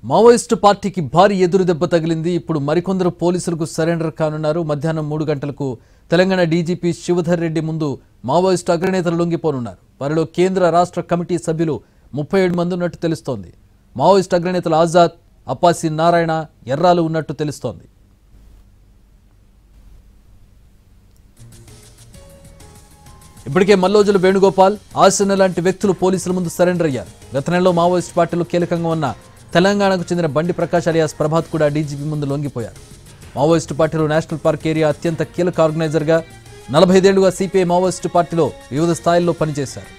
Maoist పార్టీకి భారీ ఎదురుదెబ్బ తగిలింది. ఇప్పుడు మరికొందరు పోలీసులకు సరెండర్ కానున్నారు. మధ్యాహ్నం 3 గంటలకు తెలంగాణ డీజీపీ శివధర్ రెడ్డి ముందు మావోయిస్టు అగ్రనేతలు లొంగిపోనున్నారు. వారిలో కేంద్ర రాష్ట్ర కమిటీ సభ్యులు 37 మంది ఉన్నట్టు తెలుస్తోంది. మావోయిస్టు అగ్రనేతలు ఆజాద్, అప్పాసి నారాయణ, ఎర్రాలు ఉన్నట్టు తెలుస్తోంది. ఇప్పటికే మల్లోజుల వేణుగోపాల్, ఆసన లాంటి వ్యక్తులు పోలీసుల ముందు సరెండర్ అయ్యారు. గత నెలలో మావోయిస్టు పార్టీలో కీలకంగా ఉన్న తెలంగాణకు చెందిన బండి ప్రకాష్ అలియాస్ ప్రభాత్ కూడా డీజీపీ ముందు లొంగిపోయారు. మావోయిస్టు పార్టీలో నేషనల్ పార్క్ ఏరియా అత్యంత కీలక ఆర్గనైజర్గా 45 ఏళ్లుగా సిపిఐ మావోయిస్టు పార్టీలో వివిధ స్థాయిల్లో పనిచేశారు.